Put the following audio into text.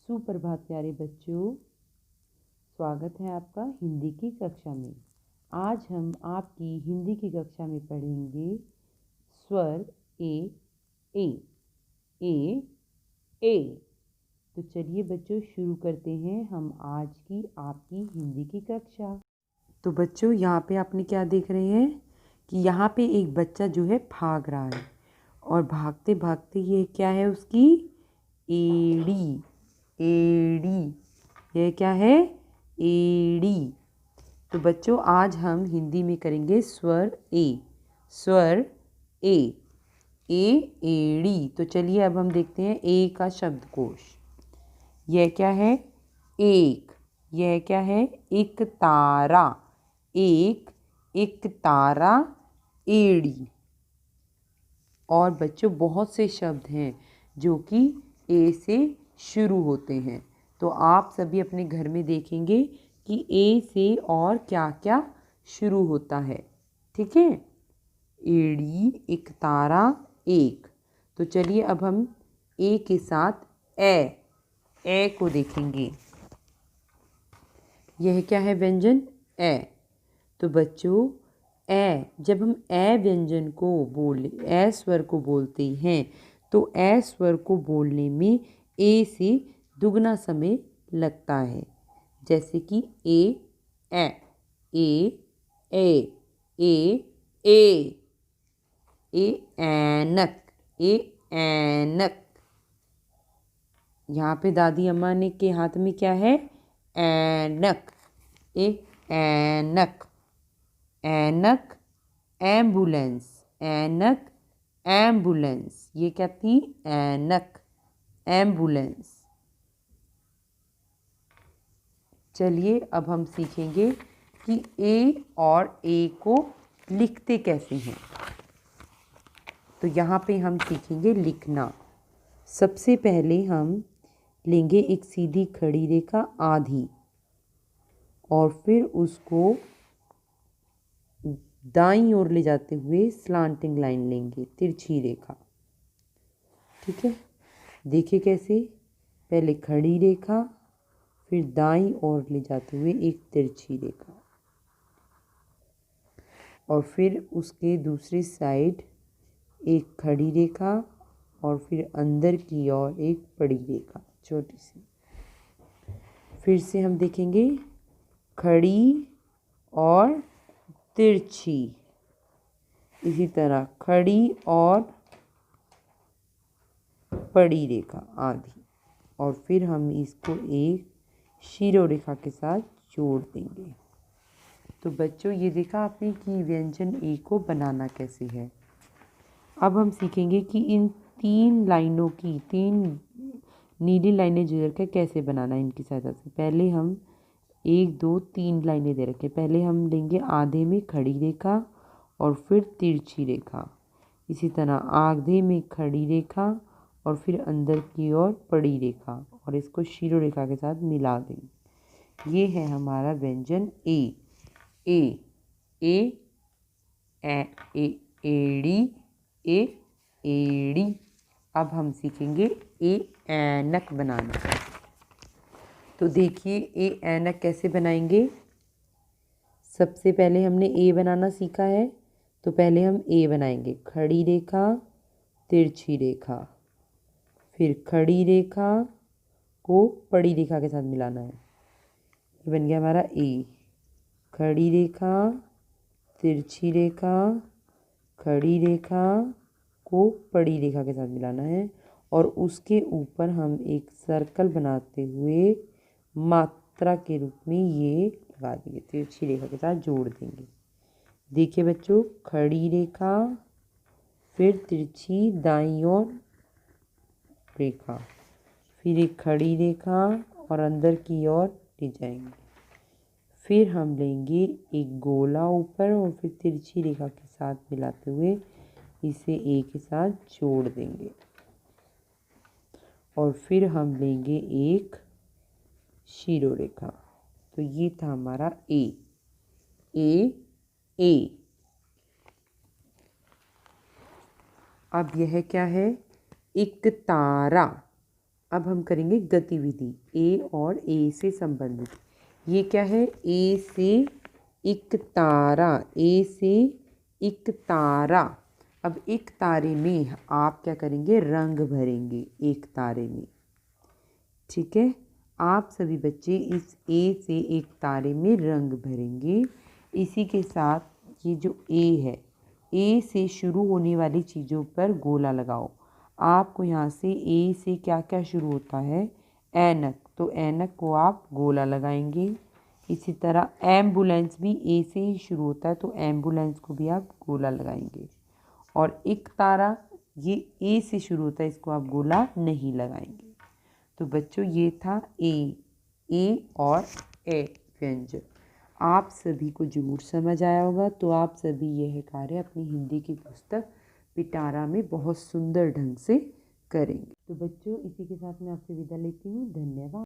सुप्रभात प्यारे बच्चों, स्वागत है आपका हिंदी की कक्षा में। आज हम आपकी हिंदी की कक्षा में पढ़ेंगे स्वर ए ए ए। तो चलिए बच्चों शुरू करते हैं हम आज की आपकी हिंदी की कक्षा। तो बच्चों यहाँ पे आपने क्या देख रहे हैं कि यहाँ पे एक बच्चा जो है भाग रहा है और भागते भागते ये क्या है उसकी एड़ी। एड़ी, यह क्या है? एड़ी। तो बच्चों आज हम हिंदी में करेंगे स्वर ए। स्वर ए एड़ी। तो चलिए अब हम देखते हैं ए का शब्दकोश। यह क्या है? एक। यह क्या है? एक तारा। एक तारा, एड़ी। और बच्चों बहुत से शब्द हैं जो कि ए से शुरू होते हैं। तो आप सभी अपने घर में देखेंगे कि ए से और क्या क्या शुरू होता है। ठीक है? एड़ी, एक तारा, एक। तो चलिए अब हम ए के साथ ए को देखेंगे। यह क्या है व्यंजन? ए। तो बच्चों जब हम व्यंजन को ए स्वर को बोलते हैं तो ए स्वर को बोलने में ए से दुगना समय लगता है। जैसे कि ए ऐनक। ऐनक। यहाँ पे दादी अम्मा ने के हाथ में क्या है? ऐनक। ऐनक। ऐनक, एम्बुलेंस। ऐनक, एम्बुलेंस। ये क्या थी? ऐनक, एम्बुलेंस। चलिए अब हम सीखेंगे कि ए और ए को लिखते कैसे हैं। तो यहाँ पे हम सीखेंगे लिखना। सबसे पहले हम लेंगे एक सीधी खड़ी रेखा आधी और फिर उसको दाईं ओर ले जाते हुए स्लांटिंग लाइन लेंगे, तिरछी रेखा। ठीक है? देखिए कैसे? पहले खड़ी रेखा, फिर दाईं ओर ले जाते हुए एक तिरछी रेखा और फिर उसके दूसरी साइड एक खड़ी रेखा और फिर अंदर की ओर एक बड़ी रेखा छोटी सी। फिर से हम देखेंगे खड़ी और तिरछी। इसी तरह खड़ी और बड़ी रेखा आधी और फिर हम इसको एक शिरोरेखा के साथ जोड़ देंगे। तो बच्चों ये देखा आपने कि व्यंजन ए को बनाना कैसे है। अब हम सीखेंगे कि इन तीन लाइनों की, तीन नीली लाइनें जो रखे कैसे बनाना है इनकी सहायता से। पहले हम 1 2 3 लाइनें दे रखे। पहले हम लेंगे आधे में खड़ी रेखा और फिर तिरछी रेखा। इसी तरह आधे में खड़ी रेखा और फिर अंदर की ओर बड़ी रेखा और इसको शिरोरेखा के साथ मिला देंगे। ये है हमारा व्यंजन ए। एड़ी, एड़ी। अब हम सीखेंगे ऐनक बनाना। तो देखिए ऐनक कैसे बनाएंगे। सबसे पहले हमने ए बनाना सीखा है तो पहले हम ए बनाएंगे। खड़ी रेखा, तिरछी रेखा, फिर खड़ी रेखा को बड़ी रेखा के साथ मिलाना है। ये बन गया हमारा ए। खड़ी रेखा, तिरछी रेखा, खड़ी रेखा को बड़ी रेखा के साथ मिलाना है और उसके ऊपर हम एक सर्कल बनाते हुए मात्रा के रूप में ये लगा देंगे, तिरछी रेखा के साथ जोड़ देंगे। देखिए बच्चों, खड़ी रेखा, फिर तिरछी दाईं ओर रेखा, फिर एक खड़ी रेखा और अंदर की ओर ले जाएंगे। फिर हम लेंगे एक गोला ऊपर और फिर तिरछी रेखा के साथ मिलाते हुए इसे ए के साथ जोड़ देंगे और फिर हम लेंगे एक शिरोरेखा। तो ये था हमारा ए। अब यह क्या है? एक तारा। अब हम करेंगे गतिविधि ए और ए से संबंधित। ये क्या है? ए से एक तारा, ए से एक तारा। अब एक तारे में आप क्या करेंगे? रंग भरेंगे एक तारे में। ठीक है, आप सभी बच्चे इस ए से एक तारे में रंग भरेंगे। इसी के साथ ये जो ए है, ए से शुरू होने वाली चीज़ों पर गोला लगाओ। आपको यहाँ से ए से क्या क्या शुरू होता है? ऐनक, तो ऐनक को आप गोला लगाएंगे। इसी तरह एम्बुलेंस भी ए से ही शुरू होता है, तो एम्बुलेंस को भी आप गोला लगाएंगे। और एक तारा, ये ए से शुरू होता है, इसको आप गोला नहीं लगाएंगे। तो बच्चों ये था ए और ए व्यंजन। आप सभी को जरूर समझ आया होगा। तो आप सभी यह कार्य अपनी हिंदी की पुस्तक पिटारा में बहुत सुंदर ढंग से करेंगे। तो बच्चों इसी के साथ मैं आपसे विदा लेती हूँ। धन्यवाद।